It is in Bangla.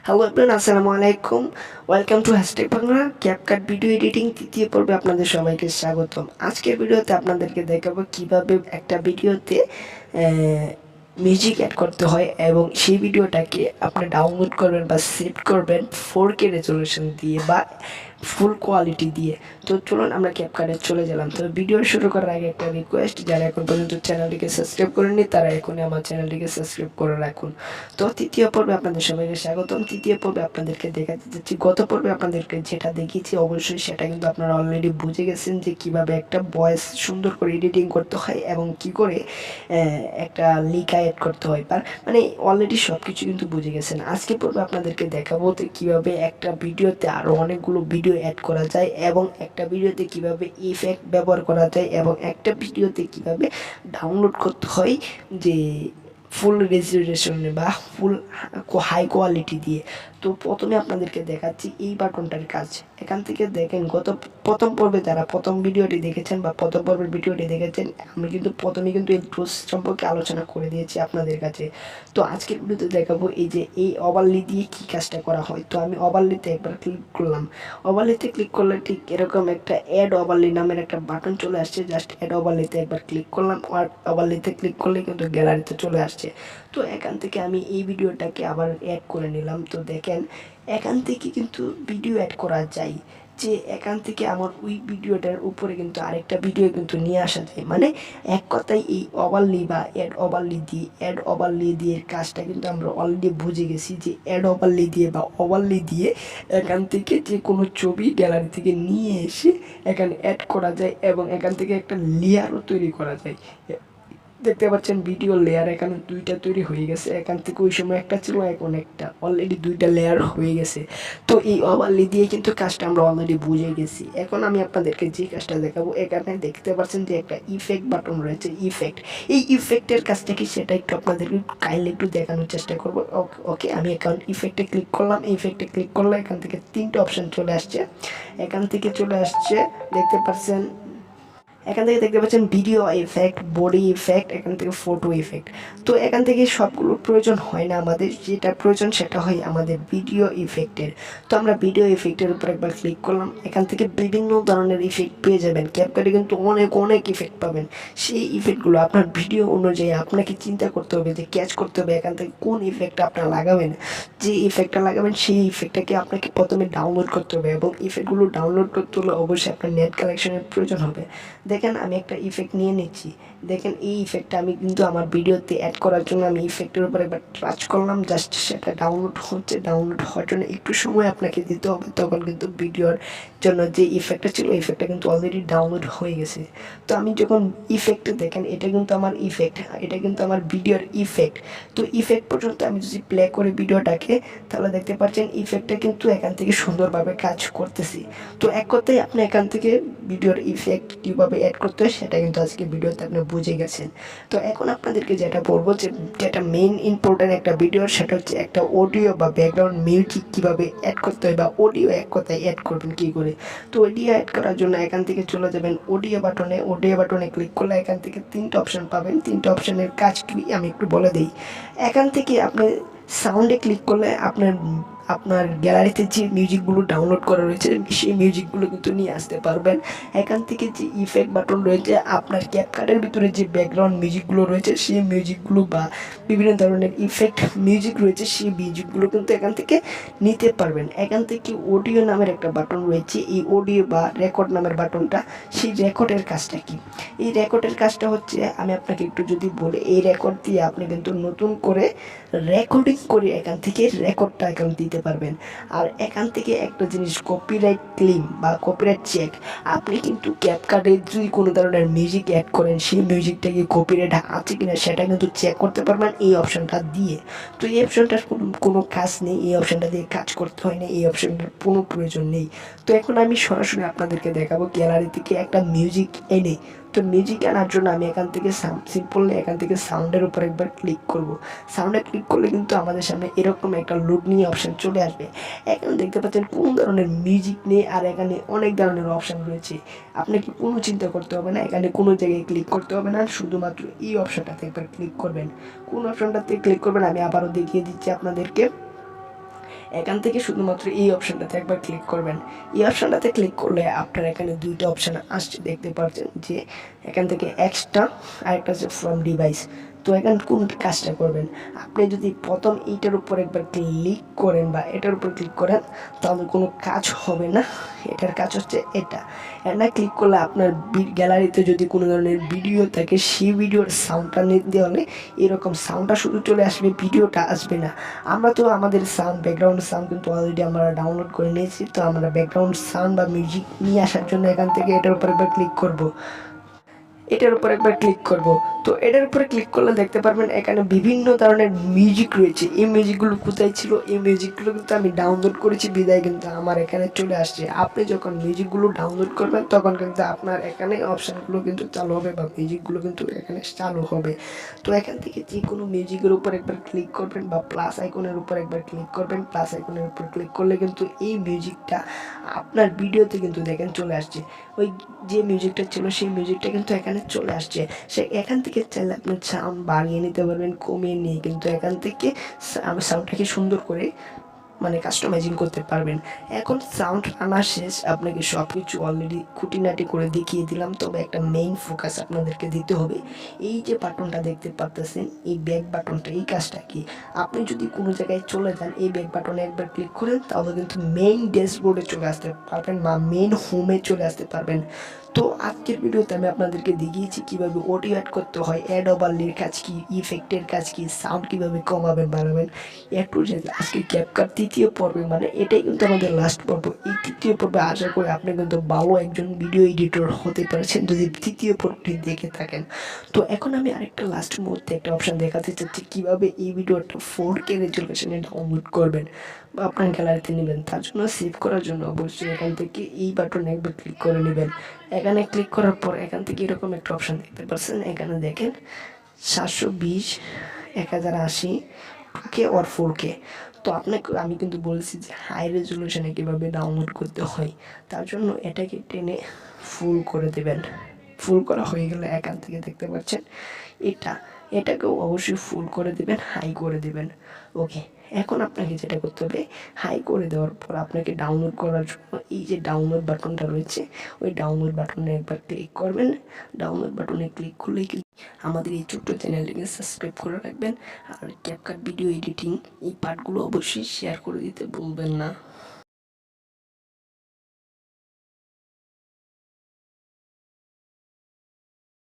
হ্যালো এভরিওয়ান, আসসালামু আলাইকুম। Welcome to #Bangla CapCut video editing তৃতীয় পর্বে আপনাদের সবাইকে স্বাগতম। আজকের ভিডিওতে আপনাদেরকে দেখাবো কিভাবে একটা ভিডিওতে মিউজিক অ্যাড করতে হয় এবং সেই ভিডিওটাকে আপনি ডাউনলোড করবেন বা সেভ করবেন 4K রেজলিউশন দিয়ে বা ফুল কোয়ালিটি দিয়ে। তো চলুন আমরা ক্যাপকাটে চলে গেলাম। তো ভিডিও শুরু করার আগে একটা রিকোয়েস্ট, যারা এখন পর্যন্ত চ্যানেলটিকে সাবস্ক্রাইব করেননি তারা এখনই আমার চ্যানেলটিকে সাবস্ক্রাইব করে রাখুন। তো তৃতীয় পর্বে আপনাদের সবাইকে স্বাগতম। তৃতীয় পর্বে আপনাদেরকে দেখাতে যাচ্ছি, গত পর্বে আপনাদেরকে যেটা দেখিয়েছি অবশ্যই সেটা কিন্তু আপনারা অলরেডি বুঝে গেছেন যে কিভাবে একটা ভয়েস সুন্দর করে এডিটিং করতে হয় এবং কি করে একটা লিখা অ্যাড করতে হয়। মানে অলরেডি সব কিছু কিন্তু বুঝে গেছেন। আজকে পর্বে আপনাদেরকে দেখাবো যে কীভাবে একটা ভিডিওতে আরও অনেকগুলো ভিডিও অ্যাড করা যায় এবং একটা ভিডিওতে কিভাবে ইফেক্ট ব্যবহার করা যায় এবং একটা ভিডিওতে কিভাবে ডাউনলোড করতে হয় যে ফুল রেজলিউশনে বা ফুল হাই কোয়ালিটি দিয়ে। তো প্রথমে আপনাদেরকে দেখাচ্ছি এই বাটনটার কাজ। এখান থেকে দেখেন প্রথম পর্বে যারা প্রথম ভিডিওটি দেখেছেন বা প্রথম পর্বের ভিডিওটি দেখেছেন, আমি কিন্তু প্রথমে কিন্তু এই টুলস সম্পর্কে আলোচনা করে দিয়েছি আপনাদের কাছে। তো আজকের ভিডিওতে দেখাবো এই যে এই ওভারলি দিয়ে কী কাজটা করা হয়। তো আমি ওভারলিতে একবার ক্লিক করলাম। ওভারলিতে ক্লিক করলে ঠিক এরকম একটা অ্যাড ওভারলি নামের একটা বাটন চলে আসছে। জাস্ট অ্যাড ওভারলিতে একবার ক্লিক করলাম, আর ওভারলিতে ক্লিক করলে কিন্তু গ্যালারিতে চলে আসছে। তো এখান থেকে আমি এই ভিডিওটাকে আবার অ্যাড করে নিলাম। তো দেখেন এখান থেকে কিন্তু ভিডিও অ্যাড করা যায়, যে এখান থেকে আমার ওই ভিডিওটার উপরে কিন্তু আরেকটা ভিডিও কিন্তু নিয়ে আসা যায়। মানে এক কথায় এই ওভারলি বা অ্যাড ওভারলি দিয়ে কাজটা কিন্তু আমরা অলরেডি বুঝে গেছি যে অ্যাড ওভারলি দিয়ে বা ওভারলি দিয়ে এখান থেকে যে কোনো ছবি গ্যালারি থেকে নিয়ে এসে এখানে অ্যাড করা যায় এবং এখান থেকে একটা লেয়ারও তৈরি করা যায়। দেখতে পাচ্ছেন ভিডিও লেয়ার এখানে দুইটা তৈরি হয়ে গেছে। এখান থেকে ওই সময় একটা ছিল, এখন একটা, অলরেডি দুইটা লেয়ার হয়ে গেছে। তো এই ওভারলি দিয়ে কিন্তু কাজটা আমরা অলরেডি বুঝে গেছি। এখন আমি আপনাদেরকে যে কাজটা দেখাবো, এখানে দেখতে পাচ্ছেন যে একটা ইফেক্ট বাটন রয়েছে, ইফেক্ট। এই ইফেক্টের কাজটা কি সেটা একটু আপনাদেরকে কাইন্ডলি একটু দেখানোর চেষ্টা করবো। ওকে, আমি এখন ইফেক্টে ক্লিক করলাম। ইফেক্টে ক্লিক করলে এখান থেকে তিনটে অপশান চলে আসছে। এখান থেকে চলে আসছে, দেখতে পাচ্ছেন এখান থেকে দেখতে পাচ্ছেন ভিডিও ইফেক্ট, বডি ইফেক্ট, এখান থেকে ফটো ইফেক্ট। তো এখান থেকে সবগুলো প্রয়োজন হয় না, আমাদের যেটা প্রয়োজন সেটা হয় আমাদের ভিডিও ইফেক্টের। তো আমরা ভিডিও ইফেক্টের উপর একবার ক্লিক করলাম। এখান থেকে বিভিন্ন ধরনের ইফেক্ট পেয়ে যাবেন। ক্যাপকাটে কিন্তু অনেক ইফেক্ট পাবেন। সেই ইফেক্টগুলো আপনার ভিডিও অনুযায়ী আপনাকে চিন্তা করতে হবে, যে ক্যাচ করতে হবে এখান থেকে কোন ইফেক্টটা আপনার লাগাবেন। যে ইফেক্টটা লাগাবেন সেই ইফেক্টটাকে আপনাকে প্রথমে ডাউনলোড করতে হবে এবং ইফেক্টগুলো ডাউনলোড করতে হলে অবশ্যই আপনার নেট কালেকশনের প্রয়োজন হবে। দেখেন আমি একটা ইফেক্ট নিয়ে নিচ্ছি। দেখেন এই ইফেক্টটা আমি কিন্তু আমার ভিডিওতে অ্যাড করার জন্য আমি ইফেক্টের উপর একবার টাচ করলাম। জাস্ট সেটা ডাউনলোড হচ্ছে। ডাউনলোড হওয়ার জন্য একটু সময় আপনাকে দিতে হবে, তখন কিন্তু ভিডিওর জন্য যে ইফেক্টটা ছিল ইফেক্টটা কিন্তু অলরেডি ডাউনলোড হয়ে গেছে। তো আমি যখন ইফেক্টে দেখেন এটা কিন্তু আমার ইফেক্ট, এটা কিন্তু আমার ভিডিওর ইফেক্ট। তো ইফেক্ট পর্যন্ত আমি যদি প্লে করি ভিডিওটাকে, তাহলে দেখতে পাচ্ছেন ইফেক্টটা কিন্তু এখান থেকে সুন্দরভাবে কাজ করতেছি। তো এক কথায় আপনি এখান থেকে ভিডিওর ইফেক্ট কীভাবে অ্যাড করতে হয় সেটা কিন্তু আজকে ভিডিওতে আপনি বুঝে গেছেন। তো এখন আপনাদেরকে যেটা বলবো, যেটা মেইন ইম্পর্টেন্ট একটা ভিডিওর, সেটা হচ্ছে একটা অডিও বা ব্যাকগ্রাউন্ড মিউজিক কীভাবে অ্যাড করতে হয় বা অডিও এক কথায় অ্যাড করবেন কী করে। তো অডিও অ্যাড করার জন্য এখান থেকে চলে যাবেন অডিও বাটনে। অডিও বাটনে ক্লিক করলে এখান থেকে তিনটে অপশান পাবেন। তিনটে অপশানের কাজ কি আমি একটু বলে দিই। এখান থেকে আপনি সাউন্ডে ক্লিক করলে আপনার গ্যালারিতে যে মিউজিকগুলো ডাউনলোড করা রয়েছে সেই মিউজিকগুলো কিন্তু নিয়ে আসতে পারবেন। এখান থেকে যে ইফেক্ট বাটন রয়েছে, আপনার ক্যাপকাটের ভিতরে যে ব্যাকগ্রাউন্ড মিউজিকগুলো রয়েছে সেই মিউজিকগুলো বা বিভিন্ন ধরনের ইফেক্ট মিউজিক রয়েছে সেই মিউজিকগুলো কিন্তু এখান থেকে নিতে পারবেন। এখান থেকে অডিও নামের একটা বাটন রয়েছে, এই অডিও বা রেকর্ড নামের বাটনটা, সেই রেকর্ডের কাজটা কি? এই রেকর্ডের কাজটা হচ্ছে, আমি আপনাকে একটু যদি বলি, এই রেকর্ড দিয়ে আপনি কিন্তু নতুন করে রেকর্ডিং করে এখান থেকে রেকর্ডটা এখানে দিতে পারবেন। আর এখান থেকে একটা জিনিস, কপিরাইট ক্লেম বা কপিরাইট চেক, আপনি কিন্তু ক্যাপকাটে যদি কোনো ধরনের মিউজিক অ্যাড করেন সেই মিউজিকটাকে কপিরাইট আছে কিনা সেটা কিন্তু চেক করতে পারবেন এই অপশানটা দিয়ে। তো এই অপশানটার কোনো কাজ নেই, এই অপশানটা দিয়ে কাজ করতে হয় না, এই অপশানটার কোনো প্রয়োজন নেই। তো এখন আমি সরাসরি আপনাদেরকে দেখাবো গ্যালারি থেকে একটা মিউজিক এনে। তো মিউজিক আনার জন্য আমি এখান থেকে সিম্পলি এখান থেকে সাউন্ডের উপর একবার ক্লিক করব। সাউন্ডে ক্লিক করলে কিন্তু আমাদের সামনে এরকম একটা লোড নিয়ে অপশান চলে আসবে। এখানে দেখতে পাচ্ছেন কোনো ধরনের মিউজিক নেই, আর এখানে অনেক ধরনের অপশান রয়েছে। আপনাকে কোনো চিন্তা করতে হবে না, এখানে কোনো জায়গায় ক্লিক করতে হবে না, শুধুমাত্র এই অপশানটাতে একবার ক্লিক করবেন। কোন অপশানটাতে ক্লিক করবেন আমি আবারও দেখিয়ে দিচ্ছি আপনাদেরকে। এখান থেকে শুধুমাত্র এই অপশানটাতে একবার ক্লিক করবেন। এই অপশানটাতে ক্লিক করলে আপনার এখানে দুইটা অপশান আসছে, দেখতে পাচ্ছেন যে এখান থেকে এক্সট্রা আরেকটা হচ্ছে ফ্রম ডিভাইস। তো এখানে কোন কাজটা করবেন, আপনি যদি প্রথম এইটার উপর একবার ক্লিক করেন বা এটার উপর ক্লিক করেন তাহলে কোনো কাজ হবে না। এটার কাজ হচ্ছে এটা ক্লিক করলে আপনার গ্যালারিতে যদি কোনো ধরনের ভিডিও থাকে সেই ভিডিওর সাউন্ডটা নিতে হলে এরকম সাউন্ডটা শুধু চলে আসবে, ভিডিওটা আসবে না। আমরা তো আমাদের সাউন্ড ব্যাকগ্রাউন্ড সাউন্ড কিন্তু অলরেডি আমরা ডাউনলোড করে নিয়েছি। তো আমরা ব্যাকগ্রাউন্ড সাউন্ড বা মিউজিক নিয়ে আসার জন্য এখান থেকে এটার উপর একবার ক্লিক করব। এটার উপর একবার ক্লিক করব। তো এটার উপরে ক্লিক করলে দেখতে পারবেন এখানে বিভিন্ন ধরনের মিউজিক রয়েছে। এই মিউজিকগুলো কোথায় ছিল, এই মিউজিকগুলো কিন্তু আমি ডাউনলোড করেছি বিদায় কিন্তু আমার এখানে চলে আসছে। আপনি যখন মিউজিকগুলো ডাউনলোড করবেন তখন কিন্তু আপনার এখানে অপশানগুলো কিন্তু চালু হবে বা মিউজিকগুলো কিন্তু এখানে চালু হবে। তো এখান থেকে যে কোনো মিউজিকের উপর একবার ক্লিক করবেন বা প্লাস আইকনের উপর একবার ক্লিক করবেন। প্লাস আইকনের উপর ক্লিক করলে কিন্তু এই মিউজিকটা আপনার ভিডিওতে কিন্তু দেখেন চলে আসছে। ওই যে মিউজিকটা ছিল সেই মিউজিকটা কিন্তু এখানে চলে আসছে। সে এখান থেকে চাইলে আপনি সাউন্ড বাড়িয়ে নিতে পারবেন, কমিয়ে নিয়ে কিন্তু এখান থেকে সাউন্ডটাকে সুন্দর করে কাস্টমাইজিং করতে পারবেন। এখন সাউন্ড আনা শেষ, আপনাকে সব কিছু অলরেডি খুঁটিনাটি করে দেখিয়ে দিলাম। তবে একটা মেইন ফোকাস আপনাদেরকে দিতে হবে। এই যে বাটনটা দেখতে পাচ্ছেন, এই ব্যাক বাটনটা, এই কাজটা কি, আপনি যদি কোনো জায়গায় চলে যান এই ব্যাক বাটনে একবার ক্লিক করেন তাহলে কিন্তু মেইন ড্যাশবোর্ডে চলে আসতে পারবেন বা মেইন হোমে চলে আসতে পারবেন। তো আজকের ভিডিওতে আমি আপনাদেরকে দেখিয়েছি কীভাবে অডিও অ্যাড করতে হয়, অ্যাড ওভারলের কাজ কি, ইফেক্টের কাজ কি, সাউন্ড কীভাবে কমাবেন বাড়াবেন, একটু যে আজকে ক্যাপকাট তৃতীয় পর্বে এটাই কিন্তু আমাদের লাস্ট পর্ব। এই তৃতীয় পর্বে আশা করি আপনি কিন্তু ভালো একজন ভিডিও এডিটর হতে পারছেন যদি তৃতীয় পর্বটি দেখে থাকেন। তো এখন আমি আরেকটা লাস্ট মুহূর্তে একটা অপশান দেখাতে চাচ্ছি কীভাবে এই ভিডিওটা 4K রেজলিউশনে ডাউনলোড করবেন বা আপনার গ্যালারিতে নেবেন। তার জন্য সেভ করার জন্য অবশ্যই এখান থেকে এই বাটনে একবার ক্লিক করে নেবেন। এখানে ক্লিক করার পর এখান থেকে এরকম একটা অপশান দেখতে পাচ্ছেন, এখানে দেখেন 720, 1080 2K or 4K। তো আপনাকে আমি কিন্তু বলছি যে হাই রেজলিউশনে কীভাবে ডাউনলোড করতে হয়। তার জন্য এটাকে টেনে ফুল করে দেবেন। ফুল করা হয়ে গেলে এখান থেকে দেখতে পাচ্ছেন এটাকেও অবশ্যই ফুল করে দেবেন, হাই করে দেবেন। ওকে, এখন আপনাকে যেটা করতে হবে, হাই করে দেওয়ার পর আপনাকে ডাউনলোড করার জন্য এই যে ডাউনলোড বাটনটা রয়েছে ওই ডাউনলোড বাটনে একবার ক্লিক করবেন। ডাউনলোড বাটনে ক্লিক করলেই কিন্তু আমাদের এই ছোট্ট চ্যানেলটিকে সাবস্ক্রাইব করে রাখবেন। আর ক্যাপকাট ভিডিও এডিটিং এই পার্টগুলো অবশ্যই শেয়ার করে দিতে ভুলবেন না।